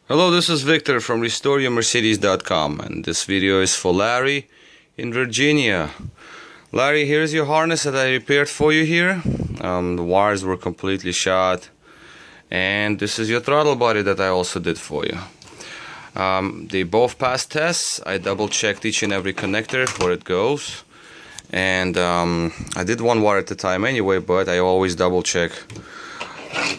Hello, this is Victor from RestoreYourMercedes.com, and this video is for Larry in Virginia. Larry, here's your harness that I repaired for you here. The wires were completely shot, and this is your throttle body that I also did for you. They both passed tests. I double checked each and every connector where it goes, and I did one wire at a time anyway, but I always double check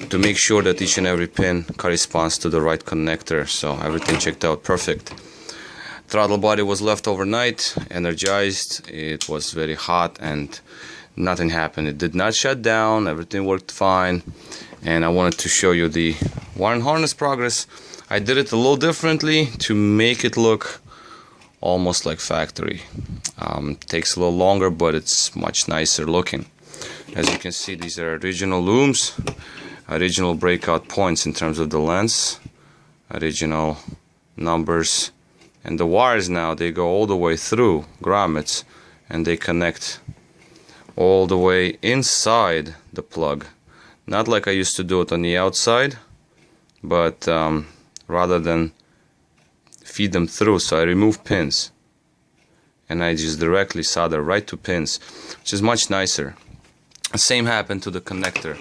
to make sure that each and every pin corresponds to the right connector. So everything checked out perfect. Throttle body was left overnight, energized. It was very hot and nothing happened. It did not shut down. Everything worked fine. And I wanted to show you the wire and harness progress. I did it a little differently to make it look almost like factory. Takes a little longer, but it's much nicer looking. As you can see, these are original looms, original breakout points in terms of the lengths, original numbers, and the wires now, they go all the way through grommets and they connect all the way inside the plug. Not like I used to do it on the outside, but rather than feed them through, so I remove pins and I just directly solder right to pins, which is much nicer. The same happened to the connector,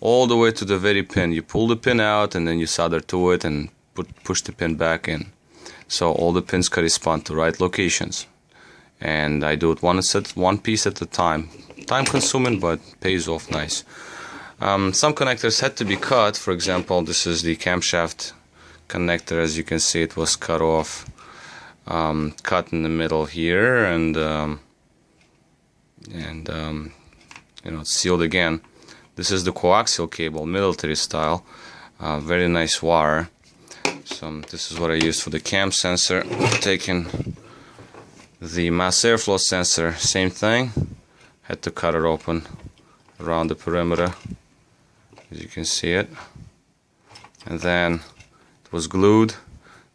all the way to the very pin. You pull the pin out and then you solder to it and push the pin back in. So all the pins correspond to right locations. And I do it one piece at a time. Time consuming, but pays off nice. Some connectors had to be cut. For example, this is the camshaft connector. As you can see, it was cut off, cut in the middle here, and you know, it's sealed again. This is the coaxial cable, military style, very nice wire. So this is what I used for the cam sensor. Taking the mass airflow sensor, same thing. Had to cut it open around the perimeter, as you can see it. And then it was glued.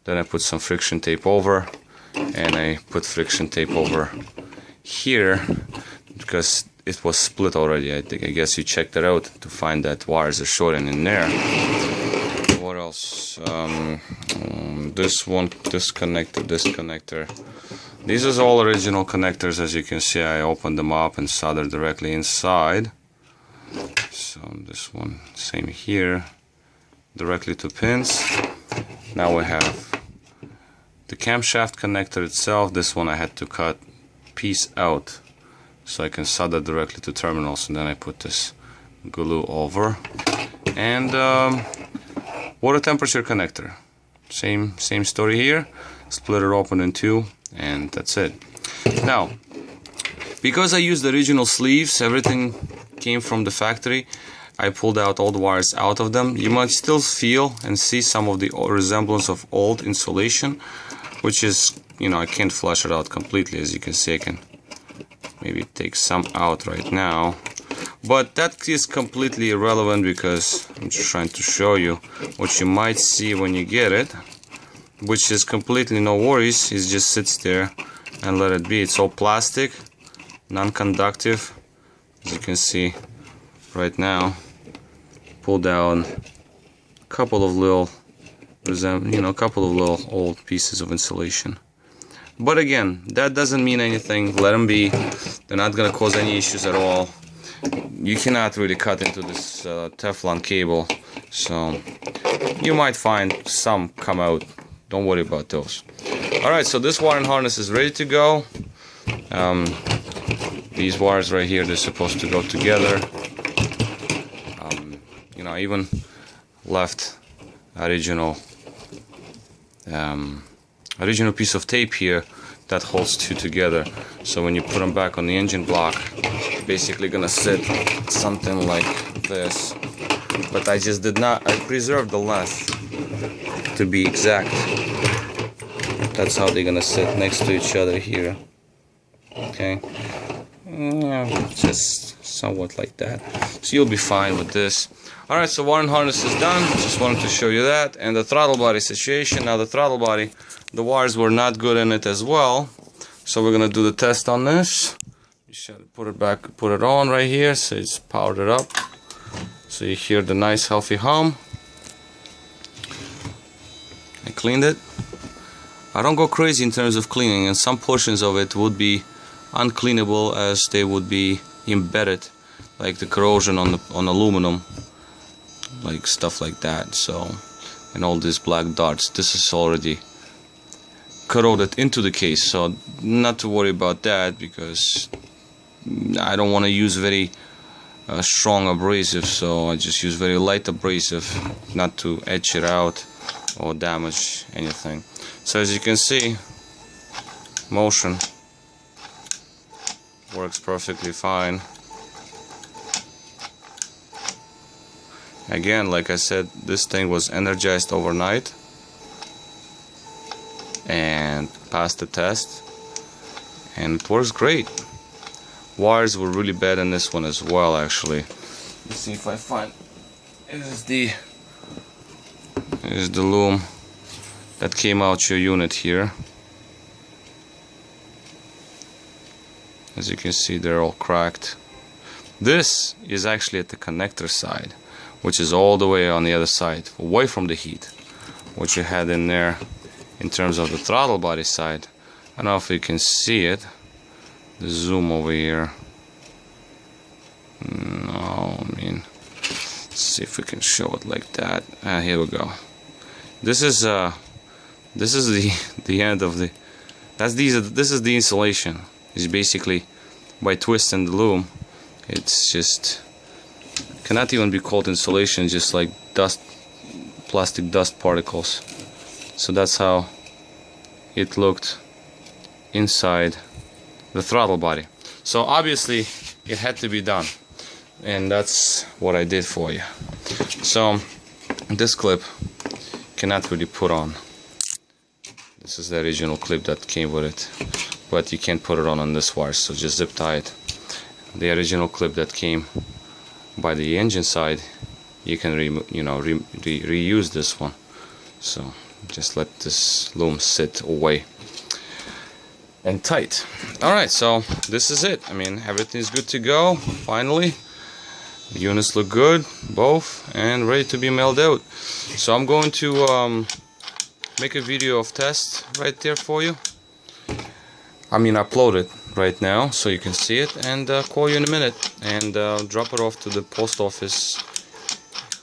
Then I put some friction tape over, and I put friction tape over here because it was split already. I guess you checked it out to find that wires are shorting in there. What else? This one, this connector. These are all original connectors. As you can see, I opened them up and soldered directly inside. So this one, same here, directly to pins. Now we have the camshaft connector itself. This one I had to cut piece out so I can solder directly to terminals, and then I put this glue over. And water temperature connector, same story here. Split it open in two, and that's it. Now, because I used the original sleeves, everything came from the factory, I pulled out all the wires out of them. You might still feel and see some of the resemblance of old insulation, which is, you know, I can't flush it out completely. As you can see, I can maybe take some out right now, but that is completely irrelevant because I'm just trying to show you what you might see when you get it, which is completely no worries. It just sits there and let it be. It's all plastic, non-conductive, as you can see right now. Pull down a couple of little, couple of little old pieces of insulation. But again, that doesn't mean anything. Let them be. They're not going to cause any issues at all. You cannot really cut into this Teflon cable, so you might find some come out. Don't worry about those. Alright, so this wire and harness is ready to go. These wires right here, they're supposed to go together. You know, I even left original piece of tape here that holds two together, so when you put them back on the engine block, it's basically gonna sit something like this. But I just did not, I preserved the length to be exact. That's how they're gonna sit next to each other here. Okay, just somewhat like that, so you'll be fine with this. Alright, so wire and harness is done. Just wanted to show you that. And the throttle body situation. Now the throttle body, the wires were not good in it as well, so we're gonna do the test on this. You should put it back, put it on right here, so it's powered up, so you hear the nice healthy hum. cleaned it. I don't go crazy in terms of cleaning, and some portions of it would be uncleanable as they would be embedded, like the corrosion on aluminum, like stuff like that. So, and all these black dots, this is already corroded into the case, so not to worry about that, because I don't want to use very strong abrasive, so I just use very light abrasive, not to etch it out or damage anything. So as you can see, motion works perfectly fine. Again, like I said, this thing was energized overnight and passed the test, and it works great. Wires were really bad in this one as well, actually. Let's see if I find is the loom that came out your unit here. As you can see, they're all cracked. This is actually at the connector side, which is all the way on the other side, away from the heat. What you had in there in terms of the throttle body side, I don't know if you can see it. The zoom over here. No, I mean, let's see if we can show it like that. Here we go. This is the end of the. This is the insulation. It's basically, by twisting the loom, it's just cannot even be called insulation, just like dust, plastic dust particles. So that's how it looked inside the throttle body. So obviously it had to be done, and that's what I did for you. So this clip cannot really put on. This is the original clip that came with it, but you can't put it on this wire, so just zip tie it. The original clip that came by the engine side, you can reuse this one. So just let this loom sit away and tight. Alright, so this is it. I mean, everything's good to go. Finally, the units look good, both, and ready to be mailed out. So I'm going to make a video of test right there for you. I mean, upload it right now so you can see it, and call you in a minute and drop it off to the post office,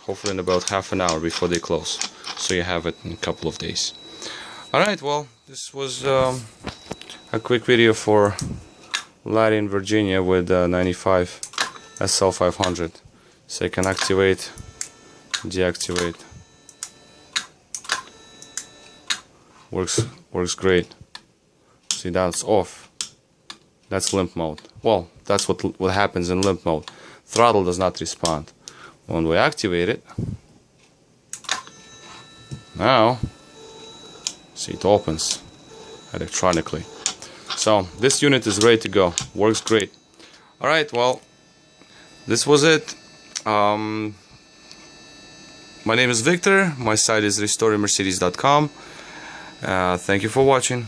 hopefully in about half an hour before they close, so you have it in a couple of days. Alright, well, this was a quick video for Larry in Virginia with 95 SL500. So you can activate, deactivate. Works great. See, that's off. That's limp mode. Well, that's what happens in limp mode. Throttle does not respond. When we activate it, now see, it opens electronically. So this unit is ready to go. Works great. Alright, well, this was it. My name is Victor. My site is restoremercedes.com. Thank you for watching.